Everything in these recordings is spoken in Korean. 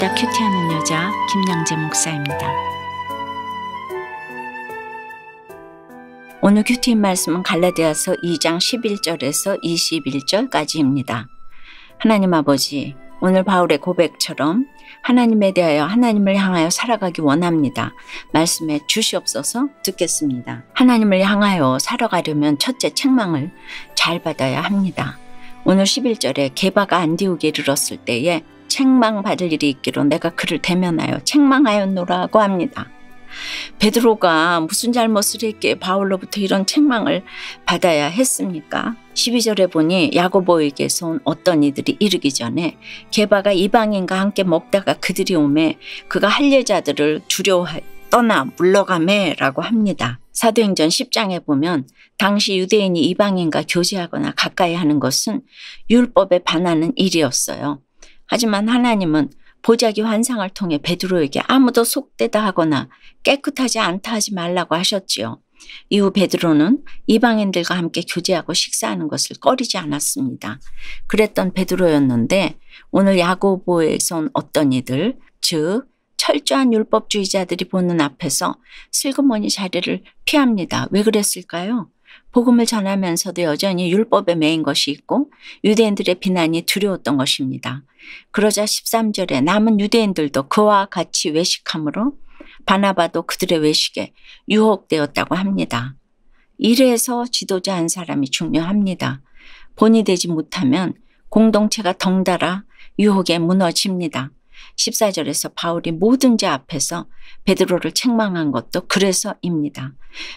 날마다 큐티하는 여자 김양재 목사입니다. 오늘 큐티인 말씀은 갈라디아서 2장 11절에서 21절까지입니다. 하나님 아버지, 오늘 바울의 고백처럼 하나님에 대하여 하나님을 향하여 살아가기 원합니다. 말씀에 주시옵소서. 듣겠습니다. 하나님을 향하여 살아가려면 첫째 책망을 잘 받아야 합니다. 오늘 11절에 게바가 안디옥에 이르렀을 때에 책망받을 일이 있기로 내가 그를 대면하여 책망하였노라고 합니다. 베드로가 무슨 잘못을 했기에 바울로부터 이런 책망을 받아야 했습니까? 12절에 보니 야고보에게서 온 어떤 이들이 이르기 전에 게바가 이방인과 함께 먹다가 그들이 오매 그가 할례자들을 두려워하여 떠나 물러가매 라고 합니다. 사도행전 10장에 보면 당시 유대인이 이방인과 교제하거나 가까이 하는 것은 율법에 반하는 일이었어요. 하지만 하나님은 보자기 환상을 통해 베드로에게 아무도 속되다 하거나 깨끗하지 않다 하지 말라고 하셨지요. 이후 베드로는 이방인들과 함께 교제하고 식사하는 것을 꺼리지 않았습니다. 그랬던 베드로였는데 오늘 야고보에서 온 어떤 이들, 즉 철저한 율법주의자들이 보는 앞에서 슬그머니 자리를 피합니다. 왜 그랬을까요? 복음을 전하면서도 여전히 율법에 매인 것이 있고 유대인들의 비난이 두려웠던 것입니다. 그러자 13절에 남은 유대인들도 그와 같이 외식함으로 바나바도 그들의 외식에 유혹되었다고 합니다. 이래서 지도자 한 사람이 중요합니다. 본이 되지 못하면 공동체가 덩달아 유혹에 무너집니다. 14절에서 바울이 모든 자 앞에서 베드로를 책망한 것도 그래서입니다.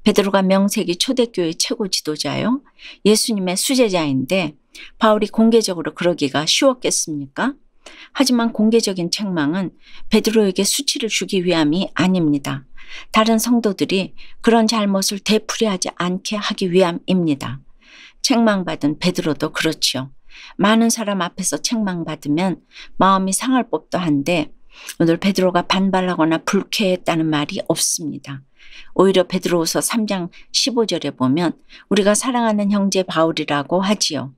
베드로가 명색이 초대교회 최고 지도자요, 예수님의 수제자인데 바울이 공개적으로 그러기가 쉬웠겠습니까? 하지만 공개적인 책망은 베드로에게 수치를 주기 위함이 아닙니다. 다른 성도들이 그런 잘못을 되풀이하지 않게 하기 위함입니다. 책망받은 베드로도 그렇지요. 많은 사람 앞에서 책망받으면 마음이 상할 법도 한데 오늘 베드로가 반발하거나 불쾌했다는 말이 없습니다. 오히려 베드로후서 3장 15절에 보면 우리가 사랑하는 형제 바울이라고 하지요.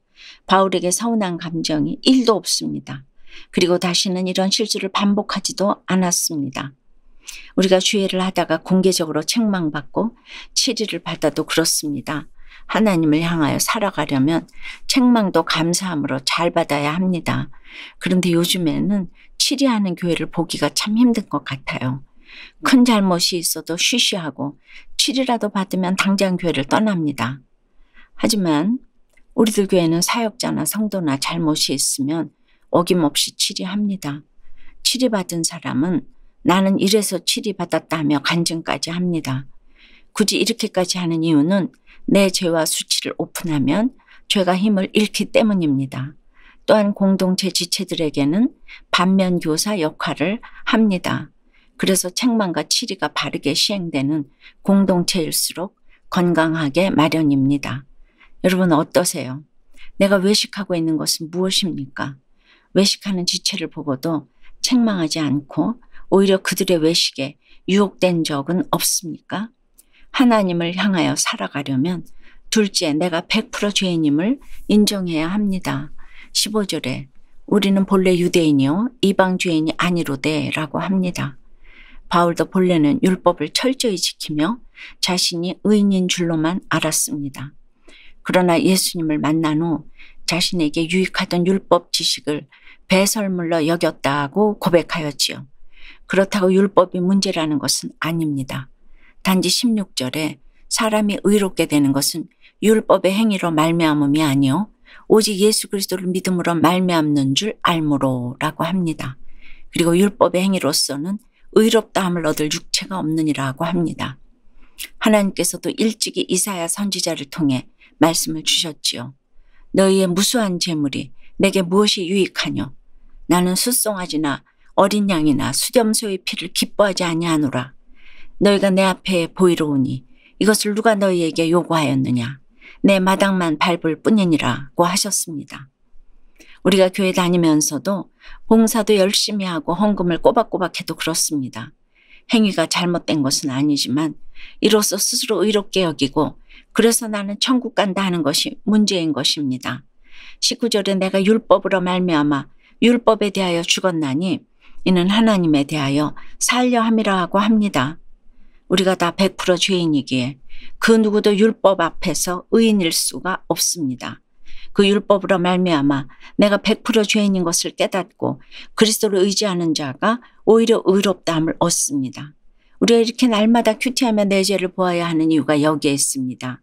바울에게 서운한 감정이 1도 없습니다. 그리고 다시는 이런 실수를 반복하지도 않았습니다. 우리가 주의를 하다가 공개적으로 책망받고 치리를 받아도 그렇습니다. 하나님을 향하여 살아가려면 책망도 감사함으로 잘 받아야 합니다. 그런데 요즘에는 치리하는 교회를 보기가 참 힘든 것 같아요. 큰 잘못이 있어도 쉬쉬하고 치리라도 받으면 당장 교회를 떠납니다. 하지만 우리들 교회는 사역자나 성도나 잘못이 있으면 어김없이 치리합니다. 치리받은 사람은 나는 이래서 치리받았다 하며 간증까지 합니다. 굳이 이렇게까지 하는 이유는 내 죄와 수치를 오픈하면 죄가 힘을 잃기 때문입니다. 또한 공동체 지체들에게는 반면교사 역할을 합니다. 그래서 책망과 치리가 바르게 시행되는 공동체일수록 건강하게 마련입니다. 여러분 어떠세요? 내가 외식하고 있는 것은 무엇입니까? 외식하는 지체를 보고도 책망하지 않고 오히려 그들의 외식에 유혹된 적은 없습니까? 하나님을 향하여 살아가려면 둘째, 내가 100% 죄인임을 인정해야 합니다. 15절에 우리는 본래 유대인이요 이방 죄인이 아니로되 라고 합니다. 바울도 본래는 율법을 철저히 지키며 자신이 의인인 줄로만 알았습니다. 그러나 예수님을 만난 후 자신에게 유익하던 율법 지식을 배설물로 여겼다고 고백하였지요. 그렇다고 율법이 문제라는 것은 아닙니다. 단지 16절에 사람이 의롭게 되는 것은 율법의 행위로 말미암음이 아니요 오직 예수 그리스도를 믿음으로 말미암는 줄 알므로 라고 합니다. 그리고 율법의 행위로서는 의롭다함을 얻을 육체가 없느니라고 합니다. 하나님께서도 일찍이 이사야 선지자를 통해 말씀을 주셨지요. 너희의 무수한 재물이 내게 무엇이 유익하뇨? 나는 숫송아지나 어린 양이나 수렴소의 피를 기뻐하지 아니하노라. 너희가 내 앞에 보이러 오니 이것을 누가 너희에게 요구하였느냐? 내 마당만 밟을 뿐이니라고 하셨습니다. 우리가 교회 다니면서도 봉사도 열심히 하고 헌금을 꼬박꼬박 해도 그렇습니다. 행위가 잘못된 것은 아니지만 이로써 스스로 의롭게 여기고 그래서 나는 천국 간다 하는 것이 문제인 것입니다. 19절에 내가 율법으로 말미암아 율법에 대하여 죽었나니 이는 하나님에 대하여 살려 함이라 하고 합니다. 우리가 다 100% 죄인이기에 그 누구도 율법 앞에서 의인일 수가 없습니다. 그 율법으로 말미암아 내가 100% 죄인인 것을 깨닫고 그리스도를 의지하는 자가 오히려 의롭다함을 얻습니다. 우리가 이렇게 날마다 큐티하며 내 죄를 보아야 하는 이유가 여기에 있습니다.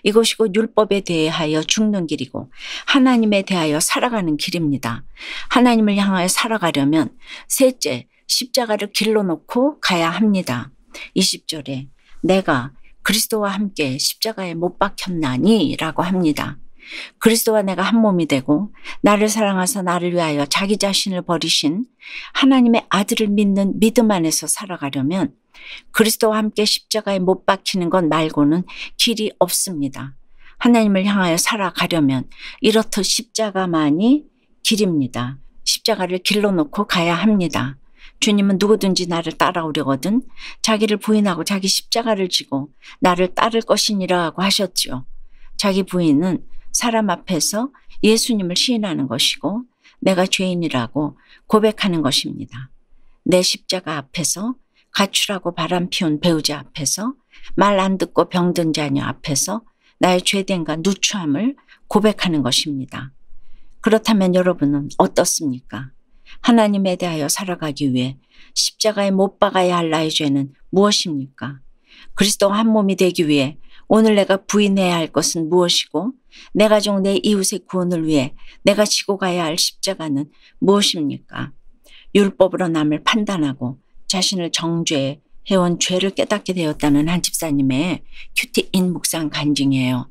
이것이 곧 율법에 대하여 죽는 길이고 하나님에 대하여 살아가는 길입니다. 하나님을 향하여 살아가려면 셋째, 십자가를 길로 놓고 가야 합니다. 20절에 내가 그리스도와 함께 십자가에 못 박혔나니 라고 합니다. 그리스도와 내가 한 몸이 되고 나를 사랑하사 나를 위하여 자기 자신을 버리신 하나님의 아들을 믿는 믿음 안에서 살아가려면 그리스도와 함께 십자가에 못 박히는 것 말고는 길이 없습니다. 하나님을 향하여 살아가려면 이렇듯 십자가만이 길입니다. 십자가를 길로 놓고 가야 합니다. 주님은 누구든지 나를 따라오려거든 자기를 부인하고 자기 십자가를 지고 나를 따를 것이니라 하고 하셨지요. 자기 부인은 사람 앞에서 예수님을 시인하는 것이고 내가 죄인이라고 고백하는 것입니다. 내 십자가 앞에서 가출하고 바람 피운 배우자 앞에서 말 안 듣고 병든 자녀 앞에서 나의 죄됨과 누추함을 고백하는 것입니다. 그렇다면 여러분은 어떻습니까? 하나님에 대하여 살아가기 위해 십자가에 못 박아야 할 나의 죄는 무엇입니까? 그리스도와 한 몸이 되기 위해 오늘 내가 부인해야 할 것은 무엇이고 내 가족 내 이웃의 구원을 위해 내가 지고 가야 할 십자가는 무엇입니까? 율법으로 남을 판단하고 자신을 정죄해온 죄를 깨닫게 되었다는 한 집사님의 큐티인 묵상 간증이에요.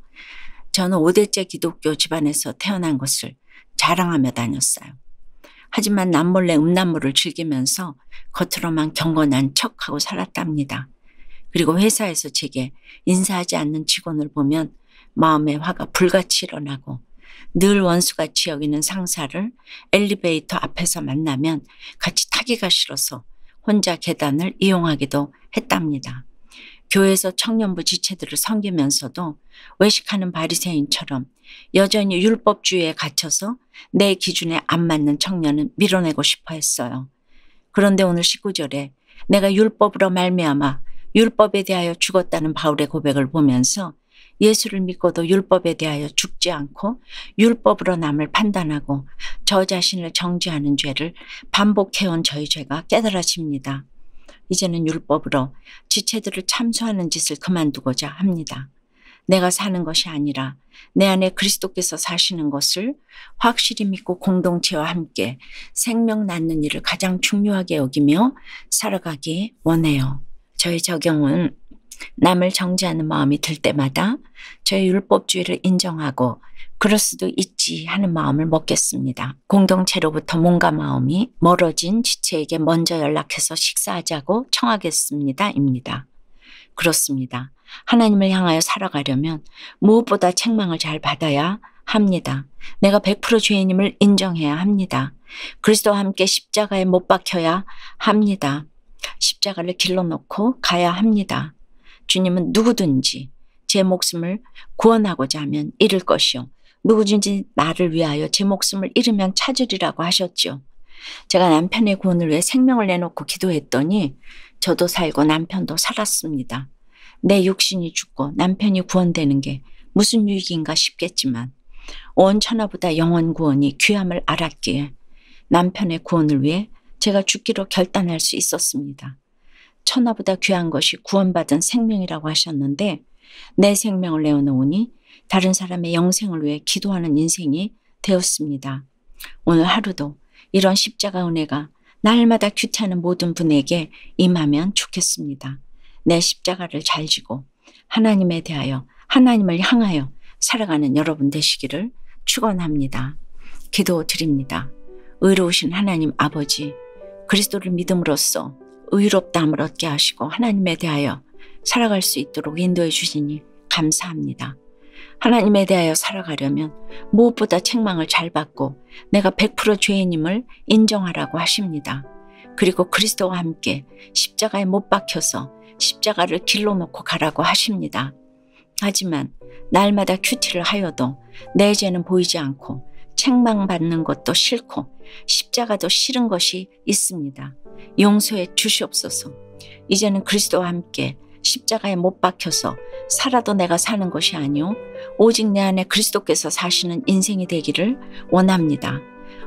저는 5대째 기독교 집안에서 태어난 것을 자랑하며 다녔어요. 하지만 남몰래 음란물을 즐기면서 겉으로만 경건한 척하고 살았답니다. 그리고 회사에서 제게 인사하지 않는 직원을 보면 마음의 화가 불같이 일어나고 늘 원수같이 여기는 상사를 엘리베이터 앞에서 만나면 같이 타기가 싫어서 혼자 계단을 이용하기도 했답니다. 교회에서 청년부 지체들을 섬기면서도 외식하는 바리새인처럼 여전히 율법주의에 갇혀서 내 기준에 안 맞는 청년은 밀어내고 싶어 했어요. 그런데 오늘 19절에 내가 율법으로 말미암아 율법에 대하여 죽었다는 바울의 고백을 보면서 예수를 믿고도 율법에 대하여 죽지 않고 율법으로 남을 판단하고 저 자신을 정죄하는 죄를 반복해온 저의 죄가 깨달아집니다. 이제는 율법으로 지체들을 참수하는 짓을 그만두고자 합니다. 내가 사는 것이 아니라 내 안에 그리스도께서 사시는 것을 확실히 믿고 공동체와 함께 생명 낳는 일을 가장 중요하게 여기며 살아가기 원해요. 저의 적용은 남을 정죄하는 마음이 들 때마다 저의 율법주의를 인정하고 그럴 수도 있지 하는 마음을 먹겠습니다. 공동체로부터 몸과 마음이 멀어진 지체에게 먼저 연락해서 식사하자고 청하겠습니다. 입니다. 그렇습니다. 하나님을 향하여 살아가려면 무엇보다 책망을 잘 받아야 합니다. 내가 100% 죄인임을 인정해야 합니다. 그리스도와 함께 십자가에 못 박혀야 합니다. 십자가를 길러 놓고 가야 합니다. 주님은 누구든지 제 목숨을 구원하고자 하면 잃을 것이요 누구든지 나를 위하여 제 목숨을 잃으면 찾으리라고 하셨죠. 제가 남편의 구원을 위해 생명을 내놓고 기도했더니 저도 살고 남편도 살았습니다. 내 육신이 죽고 남편이 구원되는 게 무슨 유익인가 싶겠지만 온 천하보다 영원 구원이 귀함을 알았기에 남편의 구원을 위해 제가 죽기로 결단할 수 있었습니다. 천하보다 귀한 것이 구원받은 생명이라고 하셨는데 내 생명을 내어놓으니 다른 사람의 영생을 위해 기도하는 인생이 되었습니다. 오늘 하루도 이런 십자가 은혜가 날마다 큐티하는 모든 분에게 임하면 좋겠습니다. 내 십자가를 잘 지고 하나님에 대하여 하나님을 향하여 살아가는 여러분 되시기를 축원합니다. 기도드립니다. 의로우신 하나님 아버지, 그리스도를 믿음으로써 의롭다함을 얻게 하시고 하나님에 대하여 살아갈 수 있도록 인도해 주시니 감사합니다. 하나님에 대하여 살아가려면 무엇보다 책망을 잘 받고 내가 100% 죄인임을 인정하라고 하십니다. 그리고 그리스도와 함께 십자가에 못 박혀서 십자가를 길로 놓고 가라고 하십니다. 하지만 날마다 큐티를 하여도 내 죄는 보이지 않고 책망받는 것도 싫고 십자가도 싫은 것이 있습니다. 용서해 주시옵소서. 이제는 그리스도와 함께 십자가에 못 박혀서 살아도 내가 사는 것이 아니오 오직 내 안에 그리스도께서 사시는 인생이 되기를 원합니다.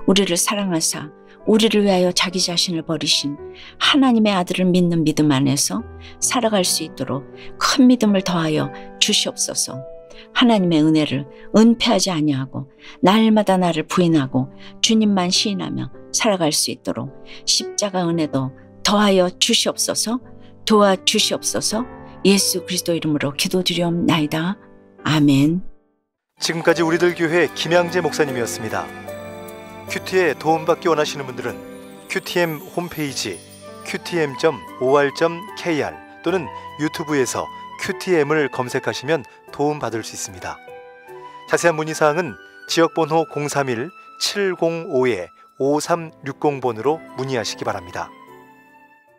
우리를 사랑하사 우리를 위하여 자기 자신을 버리신 하나님의 아들을 믿는 믿음 안에서 살아갈 수 있도록 큰 믿음을 더하여 주시옵소서. 하나님의 은혜를 은폐하지 아니하고 날마다 나를 부인하고 주님만 시인하며 살아갈 수 있도록 십자가 은혜도 더하여 주시옵소서. 도와주시옵소서. 예수 그리스도 이름으로 기도드리옵나이다. 아멘. 지금까지 우리들 교회 김양재 목사님이었습니다. 큐티에 도움받기 원하시는 분들은 QTM 홈페이지 qtm.or.kr 또는 유튜브에서 QTM을 검색하시면 도움받을 수 있습니다. 자세한 문의사항은 지역번호 031-705-5360번으로 문의하시기 바랍니다.